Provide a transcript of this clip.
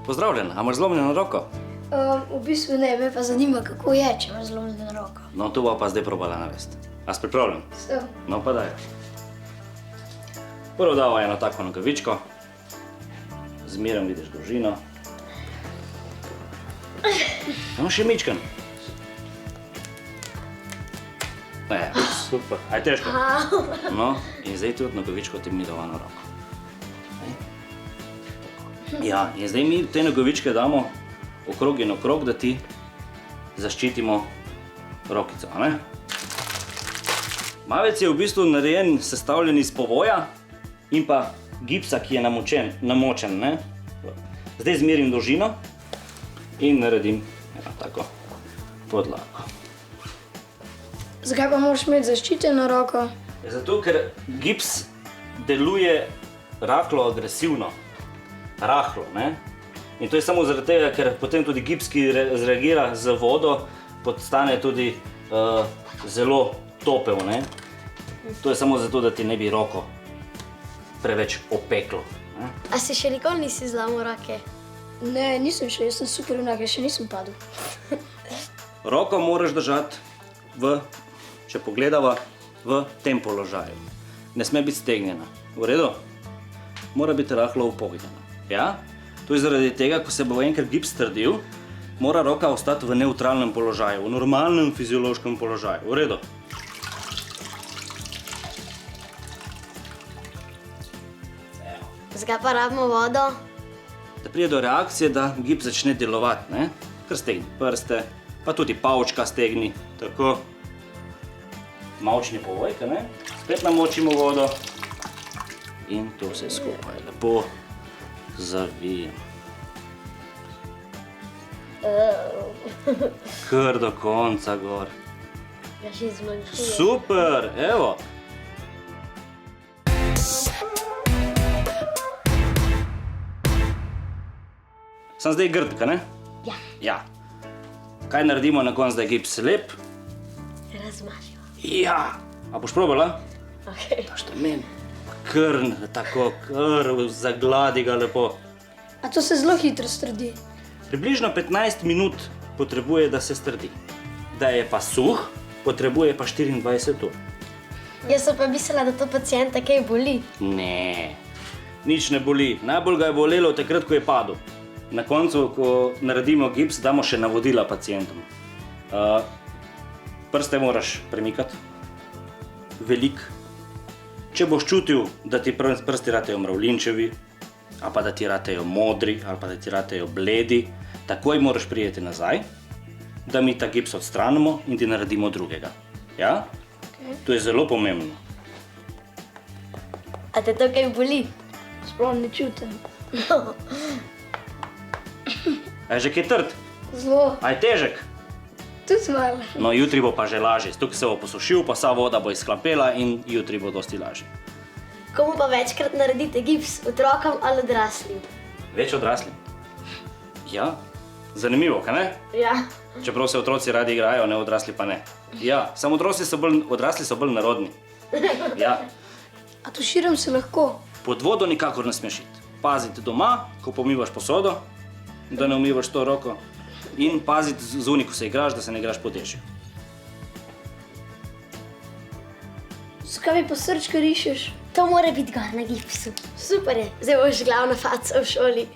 Pozdravljen, a imaš zlomljeno roko? V bistvu ne, me pa zanima, kako je, če imaš zlomljeno roko. No, to bo pa zdaj probala navesti. A si pripravljen? Sem. No, pa daj. Prvo dava eno tako nogavičko. Zmeraj vidiš dolžino. Imamo še mičken. Super. A je težko? No, in zdaj tudi nogavičko ti mi dovano roko. Ja, in zdaj mi te nogavičke damo okrog in okrog, da ti zaščitimo rokico, a ne? Mavec je v bistvu narejen, sestavljen iz povoja in pa gipsa, ki je namočen, ne? Zdaj zmerim dolžino in naredim eno tako podlago. Zakaj pa moraš imeti zaščiteno roko? Zato, ker gips deluje rahlo agresivno. Rahlo, ne? In to je samo zaradi tega, ker potem tudi gips, ki zreagira z vodo, postane tudi zelo topel, ne? To je samo zato, da ti ne bi roko preveč opeklo. A si še nikoli nisi zlomil roke? Ne, nisem še, jaz sem super junak, še nisem padel. Roko moraš držati če pogledava, v tem položaju. Ne sme biti stegnjena. V redu? Mora biti rahlo upognjena. Ja? To je zaradi tega, ko se bo enkrat gips strdil, mora roka ostati v nevtralnem položaju, v normalnem fiziološkem položaju. V redu? Zakaj pa rabimo vodo? Da pride do reakcije, da gips začne delovati, ne? Kar stegni prste, pa tudi pavčka stegni, tako. Mavčni povoj, ne? Spet namočimo vodo in to vse skupaj lepo zavijem. Kar do konca gor. Ja, še zmanjšuje. Super, evo. Sem zdaj grdka, ne? Ja. Ja. Kaj naredimo na koncu, da je gips lep? Razmažimo. Ja. A boš probala? Ok. Daš to meni. Kar tako, kar zagladi ga lepo. A to se zelo hitro strdi. Približno 15 minut potrebuje, da se strdi. Da je pa suh, potrebuje pa 24 ur. Jaz sem pa mislila, da to pacienta kaj boli. Ne, nič ne boli. Najbolj ga je bolelo takrat, ko je padel. Na koncu, ko naredimo gips, damo še navodila pacientom. Prste moraš premikati. Velik. Če boš čutil, da ti prsti ratejo mravljinčevi, ali pa da ti ratejo modri, ali pa da ti ratejo bledi, takoj moraš prijeti nazaj, da mi ta gips odstranimo in ti naredimo drugega. Ja? To je zelo pomembno. A te to kaj boli? Sploh ne čutim. A je že kaj trd? Zelo. A je težek? Tudi malo. No, jutri bo pa že lažje. Tukaj se bo posušil, pa vsa voda bo izhlapela in jutri bo dosti lažje. Komu pa večkrat naredite gips? Otrokom ali odraslim? Več odraslim? Ja, zanimivo, kaj ne? Ja. Čeprav se otroci radi igrajo, ne odrasli pa ne. Ja, samo odrasli so bolj narodni. Ja. A tuširam se lahko? Pod vodo nikakor ne smeš iti. Paziti doma, ko pomivaš posodo, da ne umivaš to roko. In paziti zunaj, ko se igraš, da se ne igraš po dežju. Zakaj mi pa srčka rišeš? To mora biti gor na gipsu. Super je. Zdaj boš glavna faca v šoli.